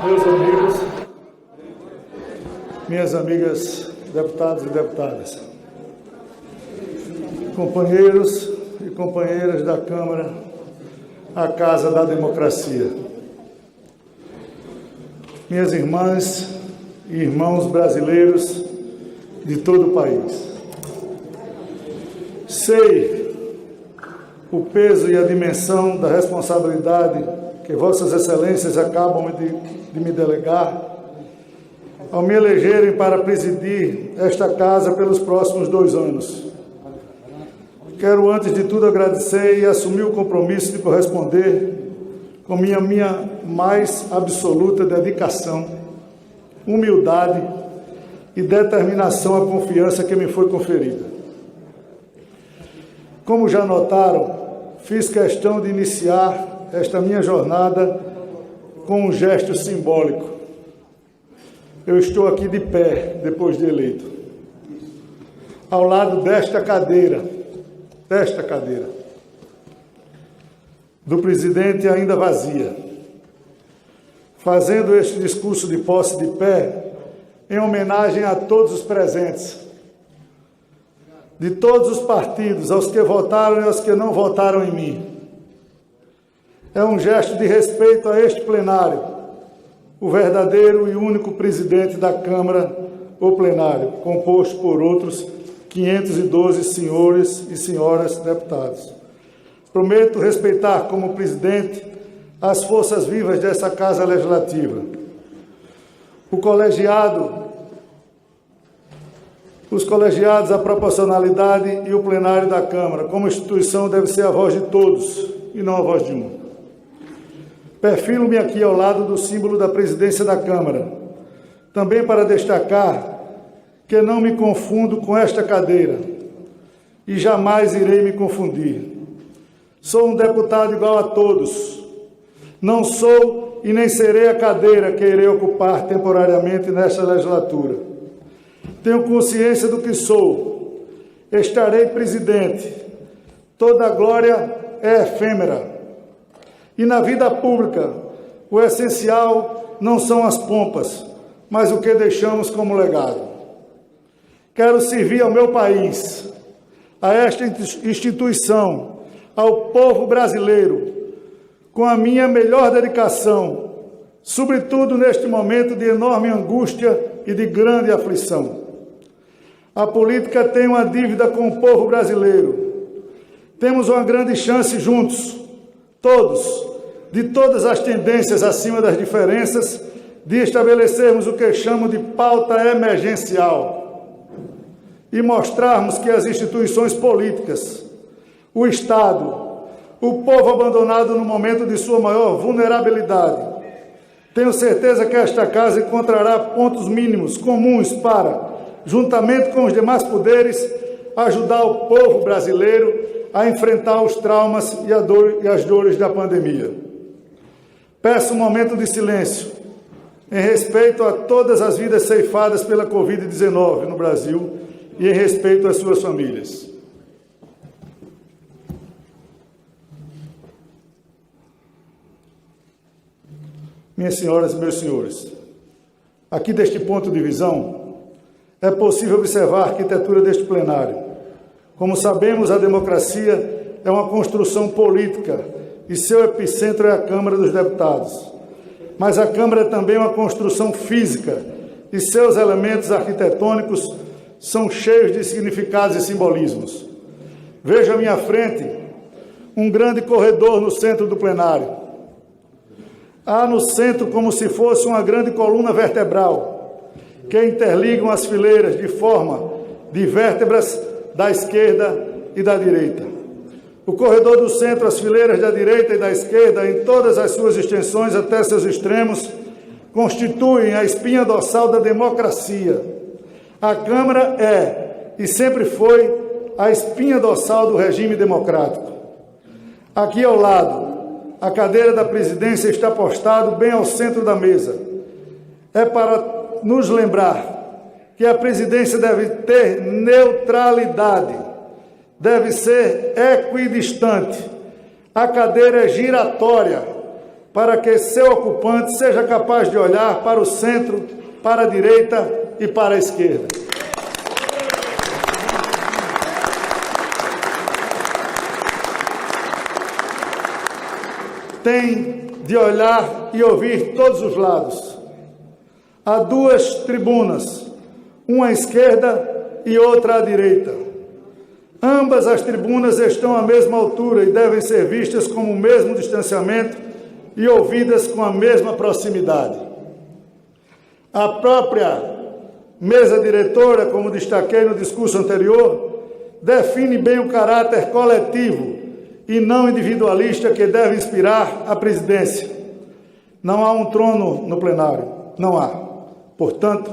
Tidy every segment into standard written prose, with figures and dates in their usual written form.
Meus amigos, minhas amigas deputados e deputadas, companheiros e companheiras da Câmara, a Casa da Democracia, minhas irmãs e irmãos brasileiros de todo o país. Sei o peso e a dimensão da responsabilidade que Vossas Excelências acabam de me delegar ao me elegerem para presidir esta Casa pelos próximos 2 anos. Quero, antes de tudo, agradecer e assumir o compromisso de corresponder com minha mais absoluta dedicação, humildade e determinação à confiança que me foi conferida. Como já notaram, fiz questão de iniciar esta minha jornada com um gesto simbólico. Eu estou aqui de pé, depois de eleito, ao lado desta cadeira, do presidente ainda vazia, fazendo este discurso de posse de pé, em homenagem a todos os presentes, de todos os partidos, aos que votaram e aos que não votaram em mim. É um gesto de respeito a este plenário, o verdadeiro e único presidente da Câmara, o plenário, composto por outros 512 senhores e senhoras deputados. Prometo respeitar como presidente as forças vivas dessa Casa Legislativa, os colegiados, a proporcionalidade e o plenário da Câmara. Como instituição, deve ser a voz de todos e não a voz de um. Perfilo-me aqui ao lado do símbolo da presidência da Câmara, também para destacar que não me confundo com esta cadeira e jamais irei me confundir. Sou um deputado igual a todos. Não sou e nem serei a cadeira que irei ocupar temporariamente nesta legislatura. Tenho consciência do que sou. Estarei presidente. Toda glória é efêmera. E na vida pública, o essencial não são as pompas, mas o que deixamos como legado. Quero servir ao meu país, a esta instituição, ao povo brasileiro, com a minha melhor dedicação, sobretudo neste momento de enorme angústia e de grande aflição. A política tem uma dívida com o povo brasileiro. Temos uma grande chance juntos, todos, de todas as tendências acima das diferenças, de estabelecermos o que chamo de pauta emergencial e mostrarmos que as instituições políticas, o Estado, o povo abandonado no momento de sua maior vulnerabilidade. Tenho certeza que esta Casa encontrará pontos mínimos comuns para, juntamente com os demais poderes, ajudar o povo brasileiro a enfrentar os traumas e as dores da pandemia. Peço um momento de silêncio, em respeito a todas as vidas ceifadas pela Covid-19 no Brasil e em respeito às suas famílias. Minhas senhoras e meus senhores, aqui deste ponto de visão, é possível observar a arquitetura deste plenário. Como sabemos, a democracia é uma construção política e seu epicentro é a Câmara dos Deputados. Mas a Câmara é também uma construção física e seus elementos arquitetônicos são cheios de significados e simbolismos. Vejo à minha frente um grande corredor no centro do plenário. Há no centro como se fosse uma grande coluna vertebral que interligam as fileiras de forma de vértebras da esquerda e da direita. O corredor do centro, as fileiras da direita e da esquerda, em todas as suas extensões até seus extremos, constituem a espinha dorsal da democracia. A Câmara é, e sempre foi, a espinha dorsal do regime democrático. Aqui ao lado, a cadeira da presidência está postado bem ao centro da mesa. É para nos lembrar que a presidência deve ter neutralidade, deve ser equidistante. A cadeira é giratória, para que seu ocupante seja capaz de olhar para o centro, para a direita e para a esquerda. Tem de olhar e ouvir todos os lados. Há duas tribunas, uma à esquerda e outra à direita. Ambas as tribunas estão à mesma altura e devem ser vistas com o mesmo distanciamento e ouvidas com a mesma proximidade. A própria mesa diretora, como destaquei no discurso anterior, define bem o caráter coletivo e não individualista que deve inspirar a presidência. Não há um trono no plenário, não há. Portanto,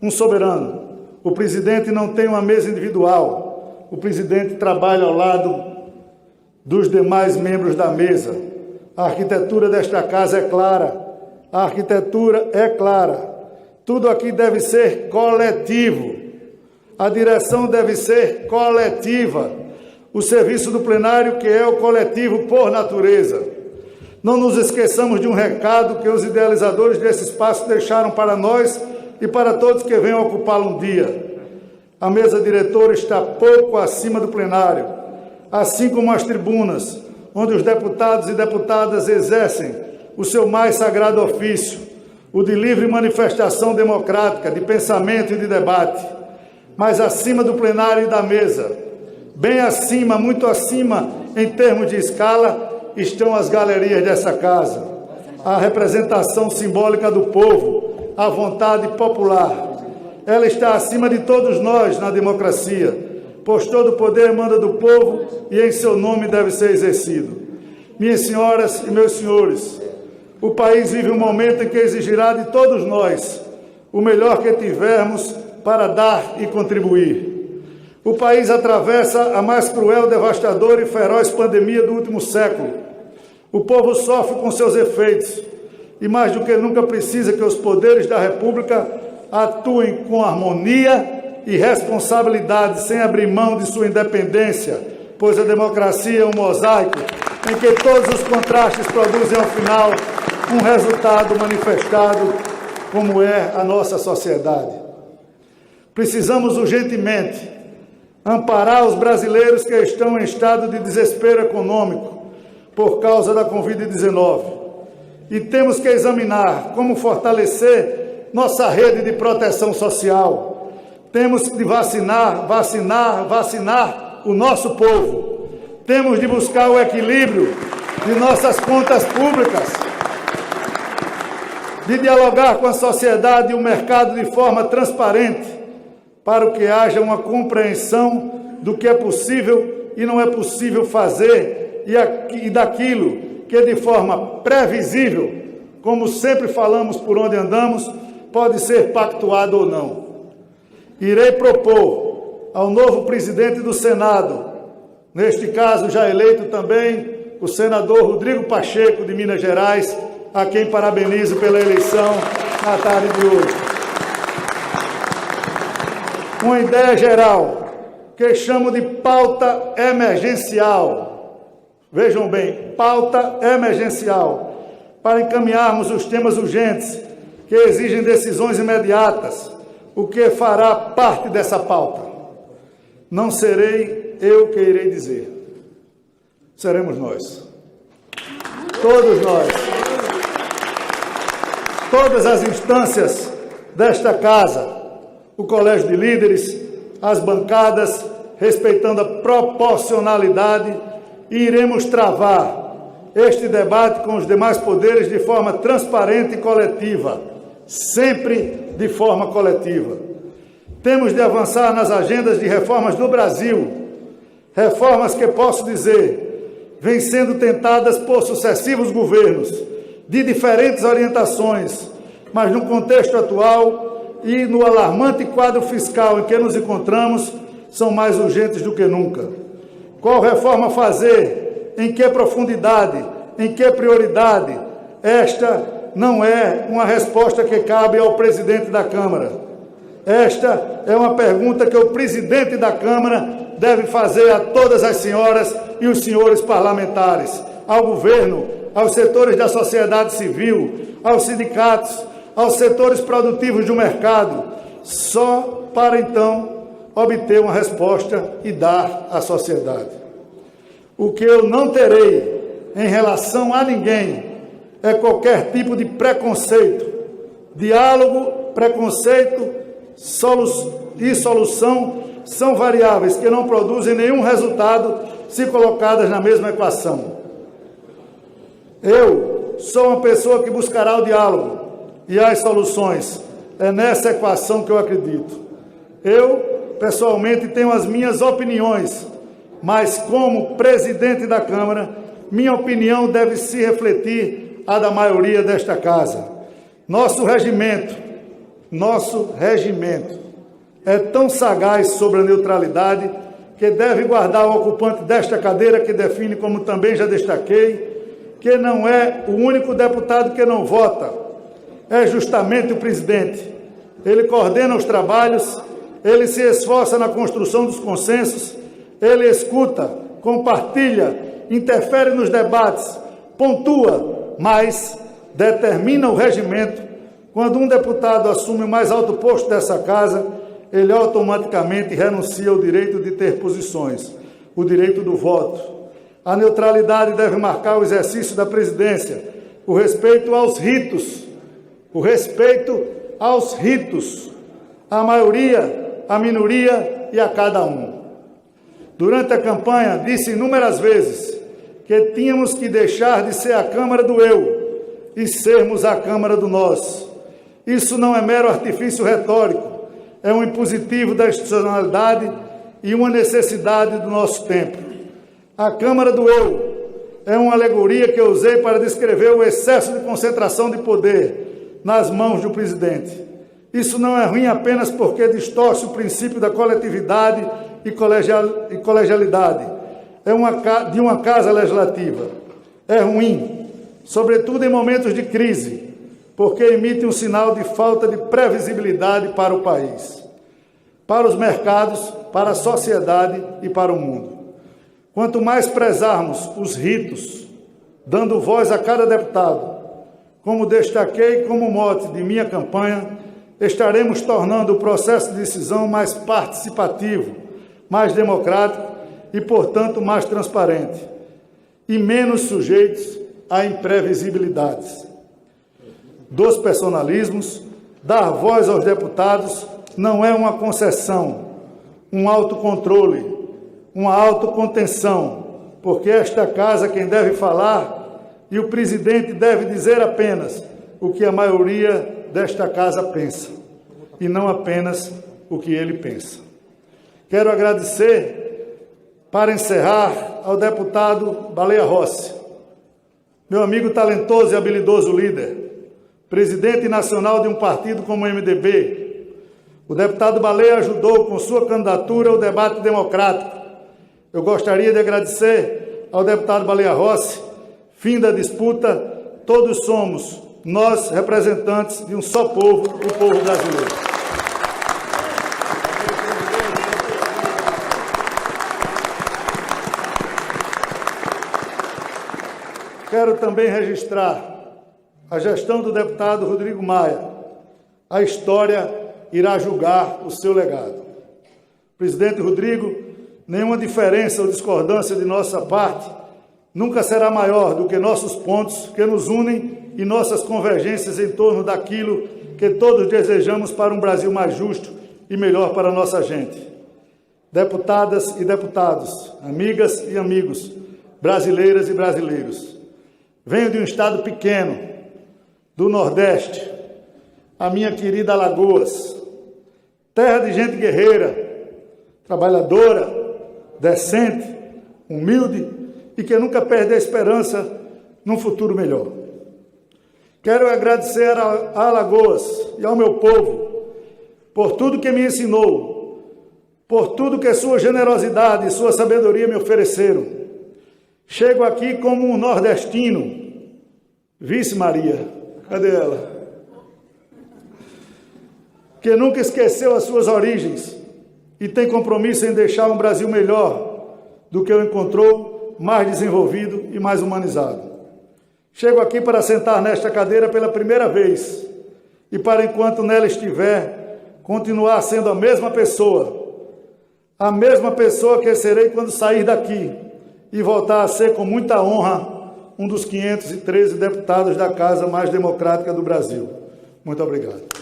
um soberano. O presidente não tem uma mesa individual. O presidente trabalha ao lado dos demais membros da mesa. A arquitetura desta casa é clara. A arquitetura é clara. Tudo aqui deve ser coletivo. A direção deve ser coletiva. O serviço do plenário, que é o coletivo por natureza. Não nos esqueçamos de um recado que os idealizadores desse espaço deixaram para nós e para todos que venham ocupá-lo um dia. A mesa diretora está pouco acima do plenário, assim como as tribunas, onde os deputados e deputadas exercem o seu mais sagrado ofício, o de livre manifestação democrática, de pensamento e de debate. Mas acima do plenário e da mesa, bem acima, muito acima, em termos de escala, estão as galerias dessa casa, a representação simbólica do povo, a vontade popular. Ela está acima de todos nós na democracia, pois todo o poder emana do povo e em seu nome deve ser exercido. Minhas senhoras e meus senhores, o país vive um momento em que exigirá de todos nós o melhor que tivermos para dar e contribuir. O país atravessa a mais cruel, devastadora e feroz pandemia do último século. O povo sofre com seus efeitos e, mais do que nunca, precisa que os poderes da República atuem com harmonia e responsabilidade, sem abrir mão de sua independência, pois a democracia é um mosaico em que todos os contrastes produzem, ao final, um resultado manifestado, como é a nossa sociedade. Precisamos urgentemente amparar os brasileiros que estão em estado de desespero econômico por causa da Covid-19. E temos que examinar como fortalecer nossa rede de proteção social. Temos de vacinar o nosso povo. Temos de buscar o equilíbrio de nossas contas públicas, de dialogar com a sociedade e o mercado de forma transparente, para que haja uma compreensão do que é possível e não é possível fazer e daquilo que, de forma previsível, como sempre falamos por onde andamos, pode ser pactuado ou não. Irei propor ao novo presidente do Senado, neste caso já eleito também, o senador Rodrigo Pacheco, de Minas Gerais, a quem parabenizo pela eleição na tarde de hoje. Uma ideia geral, que chamo de pauta emergencial. Vejam bem, pauta emergencial, para encaminharmos os temas urgentes que exigem decisões imediatas, o que fará parte dessa pauta. Não serei eu que irei dizer, seremos nós. Todos nós. Todas as instâncias desta casa, o colégio de líderes, as bancadas, respeitando a proporcionalidade, e iremos travar este debate com os demais poderes de forma transparente e coletiva, sempre de forma coletiva. Temos de avançar nas agendas de reformas do Brasil, reformas que, posso dizer, vêm sendo tentadas por sucessivos governos, de diferentes orientações, mas no contexto atual e no alarmante quadro fiscal em que nos encontramos, são mais urgentes do que nunca. Qual reforma fazer? Em que profundidade? Em que prioridade? Esta não é uma resposta que cabe ao presidente da Câmara. Esta é uma pergunta que o presidente da Câmara deve fazer a todas as senhoras e os senhores parlamentares, ao governo, aos setores da sociedade civil, aos sindicatos, aos setores produtivos do mercado, só para então obter uma resposta e dar à sociedade. O que eu não terei em relação a ninguém é qualquer tipo de preconceito. Diálogo, preconceito e solução são variáveis que não produzem nenhum resultado se colocadas na mesma equação. Eu sou uma pessoa que buscará o diálogo e as soluções. É nessa equação que eu acredito. Eu, pessoalmente, tenho as minhas opiniões, mas como presidente da Câmara, minha opinião deve se refletir à da maioria desta casa. Nosso regimento é tão sagaz sobre a neutralidade que deve guardar o ocupante desta cadeira que define, como também já destaquei, que não é o único deputado que não vota, é justamente o presidente. Ele coordena os trabalhos, ele se esforça na construção dos consensos, ele escuta, compartilha, interfere nos debates, pontua, mas determina o regimento. Quando um deputado assume o mais alto posto dessa casa, ele automaticamente renuncia ao direito de ter posições, o direito do voto. A neutralidade deve marcar o exercício da presidência, o respeito aos ritos, à maioria, à minoria e a cada um. Durante a campanha, disse inúmeras vezes que tínhamos que deixar de ser a Câmara do eu e sermos a Câmara do nós. Isso não é mero artifício retórico, é um impositivo da institucionalidade e uma necessidade do nosso tempo. A Câmara do eu é uma alegoria que eu usei para descrever o excesso de concentração de poder nas mãos do presidente. Isso não é ruim apenas porque distorce o princípio da coletividade e colegialidade de uma casa legislativa. É ruim, sobretudo em momentos de crise, porque emite um sinal de falta de previsibilidade para o país, para os mercados, para a sociedade e para o mundo. Quanto mais prezarmos os ritos, dando voz a cada deputado, como destaquei como mote de minha campanha, estaremos tornando o processo de decisão mais participativo, mais democrático e, portanto, mais transparente, e menos sujeitos a imprevisibilidades. Dos personalismos, dar voz aos deputados não é uma concessão, um autocontrole, uma autocontenção, porque esta casa quem deve falar e o presidente deve dizer apenas o que a maioria desta casa pensa, e não apenas o que ele pensa. Quero agradecer, para encerrar, ao deputado Baleia Rossi, meu amigo talentoso e habilidoso líder, presidente nacional de um partido como o MDB. O deputado Baleia ajudou com sua candidatura ao debate democrático. Eu gostaria de agradecer ao deputado Baleia Rossi. Fim da disputa, todos somos nós representantes de um só povo, o povo brasileiro. Quero também registrar a gestão do deputado Rodrigo Maia. A história irá julgar o seu legado. Presidente Rodrigo, nenhuma diferença ou discordância de nossa parte nunca será maior do que nossos pontos que nos unem e nossas convergências em torno daquilo que todos desejamos para um Brasil mais justo e melhor para a nossa gente. Deputadas e deputados, amigas e amigos, brasileiras e brasileiros, venho de um estado pequeno, do Nordeste, a minha querida Alagoas, terra de gente guerreira, trabalhadora, decente, humilde e que nunca perde a esperança num futuro melhor. Quero agradecer a Alagoas e ao meu povo por tudo que me ensinou, por tudo que sua generosidade e sua sabedoria me ofereceram. Chego aqui como um nordestino, Vice Maria, cadê ela? Que nunca esqueceu as suas origens e tem compromisso em deixar um Brasil melhor do que o encontrou, mais desenvolvido e mais humanizado. Chego aqui para sentar nesta cadeira pela primeira vez e para, enquanto nela estiver, continuar sendo a mesma pessoa que serei quando sair daqui e voltar a ser, com muita honra, um dos 513 deputados da Casa mais democrática do Brasil. Muito obrigado.